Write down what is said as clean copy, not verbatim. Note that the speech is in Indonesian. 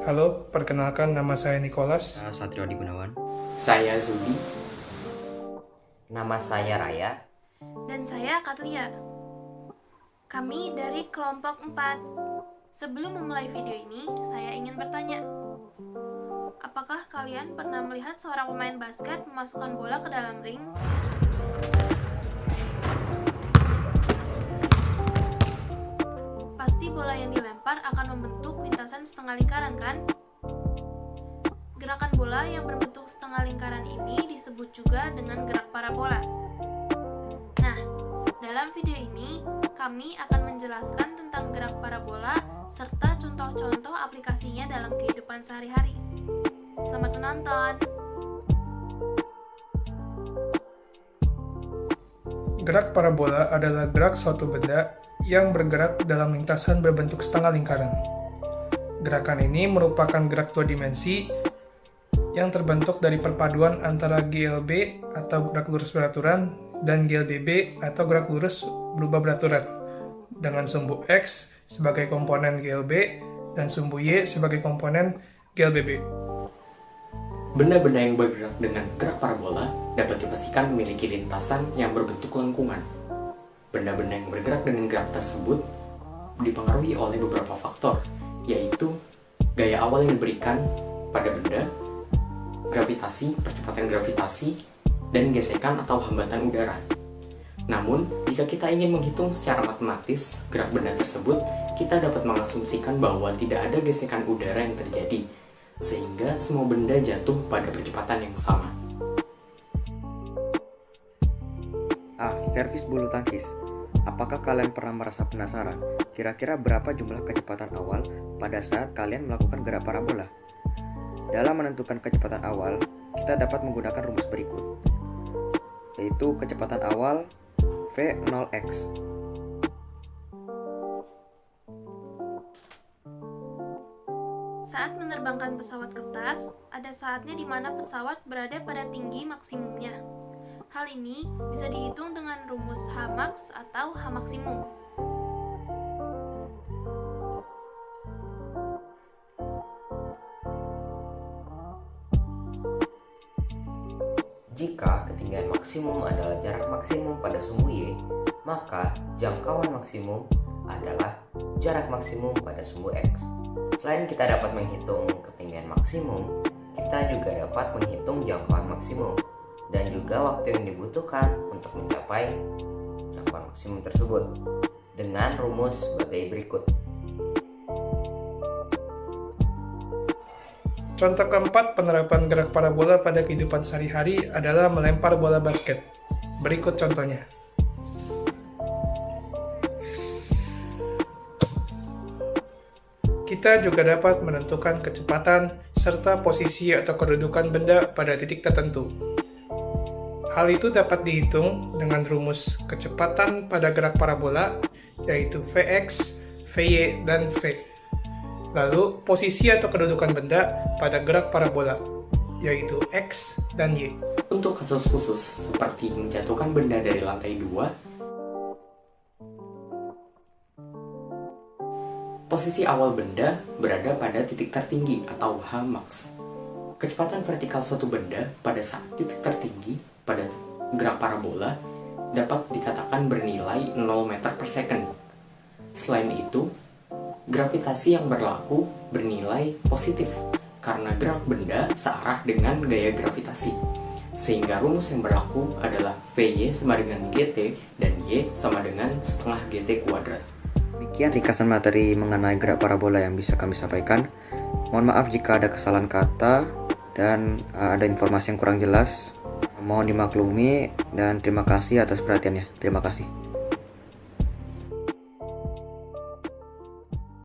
Halo, perkenalkan nama saya Nicholas. Satrio Adi Gunawan. Saya Zudi. Nama saya Raya. Dan saya Katlia. Kami dari kelompok 4. Sebelum memulai video ini, saya ingin bertanya. Apakah kalian pernah melihat seorang pemain basket memasukkan bola ke dalam ring? Pasti bola yang dilempar akan membentuk lintasan setengah lingkaran, kan? Gerakan bola yang berbentuk setengah lingkaran ini disebut juga dengan gerak parabola. Nah, dalam video ini kami akan menjelaskan tentang gerak parabola serta contoh-contoh aplikasinya dalam kehidupan sehari-hari. Selamat menonton! Gerak parabola adalah gerak suatu benda yang bergerak dalam lintasan berbentuk setengah lingkaran. Gerakan ini merupakan gerak dua dimensi yang terbentuk dari perpaduan antara GLB atau gerak lurus beraturan dan GLBB atau gerak lurus berubah beraturan, dengan sumbu X sebagai komponen GLB dan sumbu Y sebagai komponen GLBB. Benda-benda yang bergerak dengan gerak parabola dapat dipastikan memiliki lintasan yang berbentuk lengkungan. Benda-benda yang bergerak dengan gerak tersebut dipengaruhi oleh beberapa faktor, yaitu gaya awal yang diberikan pada benda, gravitasi, percepatan gravitasi, dan gesekan atau hambatan udara. Namun, jika kita ingin menghitung secara matematis gerak benda tersebut, kita dapat mengasumsikan bahwa tidak ada gesekan udara yang terjadi, sehingga semua benda jatuh pada percepatan yang sama. Servis bulu tangkis. Apakah kalian pernah merasa penasaran? Kira-kira berapa jumlah kecepatan awal pada saat kalian melakukan gerak parabola? Dalam menentukan kecepatan awal, kita dapat menggunakan rumus berikut, yaitu kecepatan awal V0x. Saat menerbangkan pesawat kertas, ada saatnya di mana pesawat berada pada tinggi maksimumnya. Hal ini bisa dihitung dengan rumus Hmax atau H maksimum. Jika ketinggian maksimum adalah jarak maksimum pada sumbu Y, maka jangkauan maksimum adalah jarak maksimum pada sumbu X. Selain kita dapat menghitung ketinggian maksimum, kita juga dapat menghitung jangkauan maksimum dan juga waktu yang dibutuhkan untuk mencapai jangkauan maksimum tersebut dengan rumus sebagai berikut. Contoh keempat penerapan gerak parabola pada kehidupan sehari-hari adalah melempar bola basket. Berikut contohnya. Kita juga dapat menentukan kecepatan serta posisi atau kedudukan benda pada titik tertentu. Hal itu dapat dihitung dengan rumus kecepatan pada gerak parabola, yaitu Vx, Vy, dan V. Lalu, posisi atau kedudukan benda pada gerak parabola, yaitu X dan Y. Untuk kasus khusus seperti menjatuhkan benda dari lantai 2, posisi awal benda berada pada titik tertinggi atau Hmax. Kecepatan vertikal suatu benda pada saat titik tertinggi pada gerak parabola dapat dikatakan bernilai 0 meter per second. Selain itu, gravitasi yang berlaku bernilai positif karena gerak benda searah dengan gaya gravitasi. Sehingga rumus yang berlaku adalah Vy sama dengan Gt dan Y sama dengan setengah Gt kuadrat. Demikian ringkasan materi mengenai gerak parabola yang bisa kami sampaikan. Mohon maaf jika ada kesalahan kata dan ada informasi yang kurang jelas. Mohon dimaklumi dan terima kasih atas perhatiannya. Terima kasih.